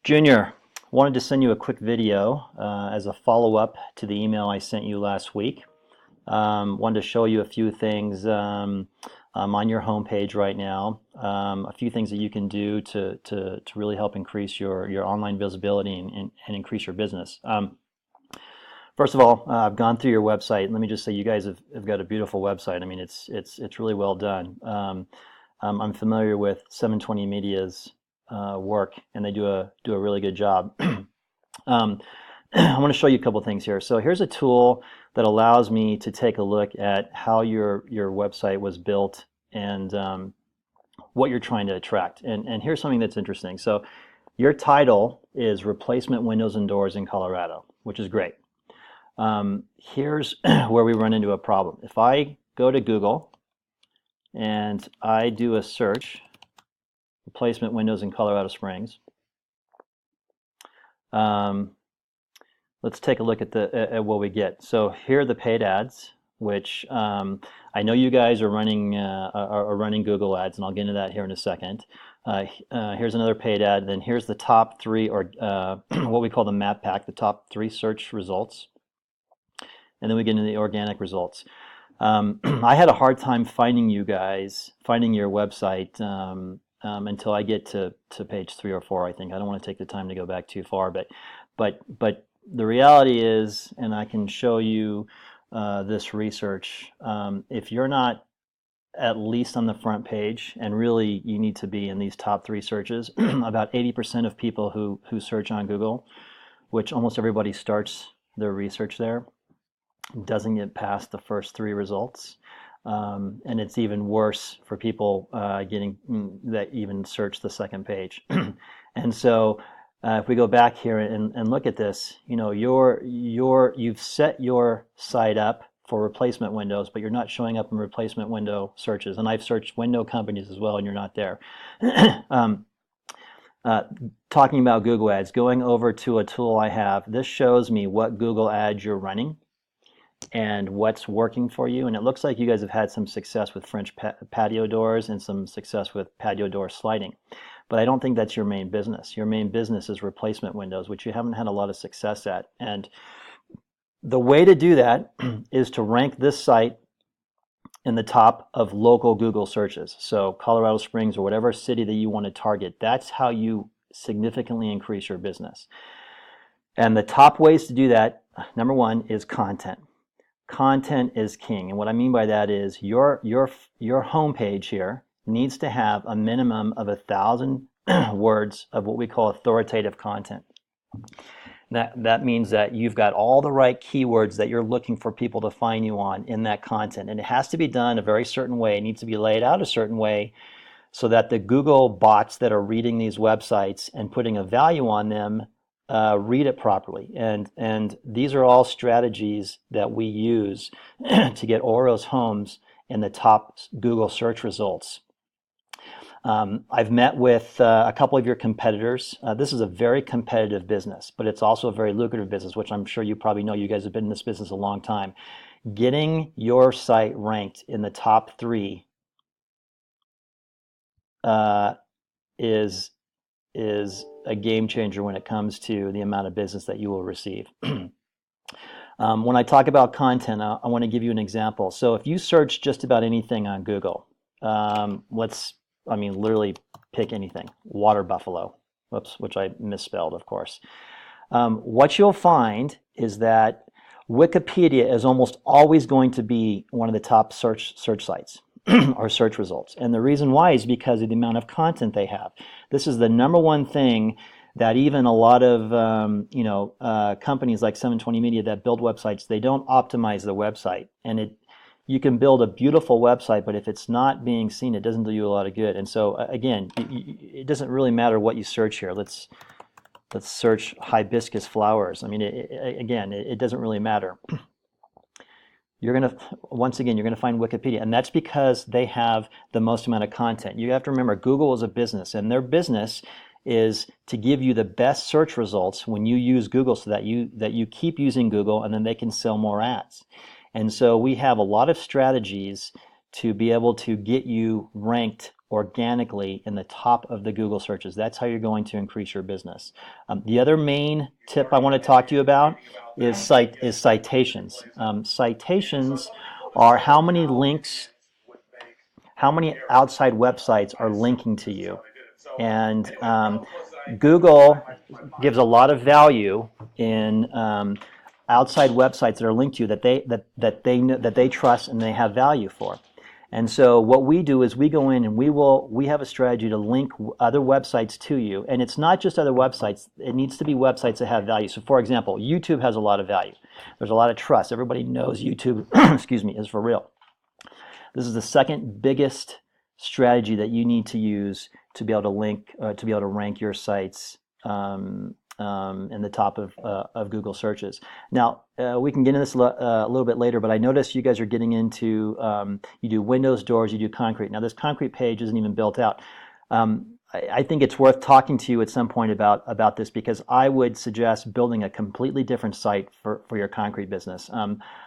Junior, wanted to send you a quick video as a follow-up to the email I sent you last week. Wanted to show you a few things on your homepage right now, a few things that you can do to really help increase your online visibility and increase your business. First of all, I've gone through your website, and let me just say you guys have got a beautiful website. I mean, it's really well done. I'm familiar with 720 Media's work, and they do a really good job. um, I want to show you a couple things here. So here's a tool that allows me to take a look at how your website was built and what you're trying to attract. And here's something that's interesting. So your title is Replacement Windows and Doors in Colorado, which is great. Here's where we run into a problem. If I go to Google and I do a search, replacement windows in Colorado Springs, let's take a look at what we get. So here are the paid ads, which I know you guys are running Google ads, and I'll get into that here in a second. Here's another paid ad. Then here's the top three, or what we call the map pack, the top three search results. And then we get into the organic results. I had a hard time finding you guys, finding your website until I get to page 3 or 4. I think I don't want to take the time to go back too far, but the reality is, and I can show you this research. If you're not at least on the front page, and really you need to be in these top 3 searches, about 80% of people who search on Google, which almost everybody starts their research there, doesn't get past the first 3 results. And it's even worse for people getting that even search the second page. And so if we go back here and look at this, you know, you've set your site up for replacement windows, but you're not showing up in replacement window searches. And I've searched window companies as well, and you're not there. Talking about Google ads, going over to a tool I have, this shows me what Google ads you're running and what's working for you. And it looks like you guys have had some success with French patio doors and some success with patio door sliding. But I don't think that's your main business. Your main business is replacement windows, which you haven't had a lot of success at. And the way to do that is to rank this site in the top of local Google searches. So Colorado Springs or whatever city that you want to target, that's how you significantly increase your business. And the top ways to do that, number 1, is content. Content is king, and what I mean by that is your homepage here needs to have a minimum of 1,000 words of what we call authoritative content. That means that you've got all the right keywords that you're looking for people to find you on in that content, and it has to be done a very certain way. It needs to be laid out a certain way so that the Google bots that are reading these websites and putting a value on them read it properly. And these are all strategies that we use to get Oros Homes in the top Google search results. I've met with a couple of your competitors. This is a very competitive business, but it's also a very lucrative business, which I'm sure you probably know. You guys have been in this business a long time. Getting your site ranked in the top 3 is a game changer when it comes to the amount of business that you will receive. When I talk about content, I want to give you an example. So if you search just about anything on Google, literally pick anything, water buffalo, whoops, which I misspelled, of course. What you'll find is that Wikipedia is almost always going to be one of the top search sites or search results. And the reason why is because of the amount of content they have. This is the number 1 thing that even a lot of companies like 720 Media that build websites, they don't optimize the website. And you can build a beautiful website, but if it's not being seen, it doesn't do you a lot of good. And so again, it doesn't really matter what you search here. Let's search hibiscus flowers. I mean, it doesn't really matter. You're going to find Wikipedia, and that's because they have the most amount of content. You have to remember, Google is a business, and their business is to give you the best search results when you use Google, so that you keep using Google, and then they can sell more ads. And so we have a lot of strategies to be able to get you ranked organically in the top of the Google searches. That's how you're going to increase your business. The other main tip I want to talk to you about is citations. Citations are how many outside websites are linking to you. And Google gives a lot of value in outside websites that are linked to you that they trust and they have value for. And so what we do is we go in and we have a strategy to link other websites to you. And it's not just other websites. It needs to be websites that have value. So for example, YouTube has a lot of value. There's a lot of trust. Everybody knows YouTube, excuse me, is for real. This is the second biggest strategy that you need to use to be able to to be able to rank your sites in the top of Google searches. Now, we can get into this a little bit later, but I noticed you guys are getting into, you do windows, doors, you do concrete. Now, this concrete page isn't even built out. I think it's worth talking to you at some point about this, because I would suggest building a completely different site for your concrete business.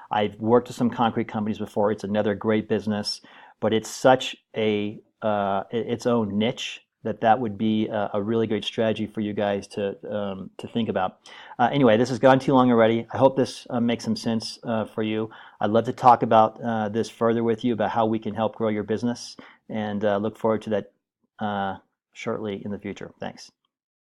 I've worked with some concrete companies before. It's another great business, but it's such its own niche that would be a really great strategy for you guys to think about. Anyway, this has gone too long already. I hope this makes some sense for you. I'd love to talk about this further with you, about how we can help grow your business, and look forward to that shortly in the future. Thanks.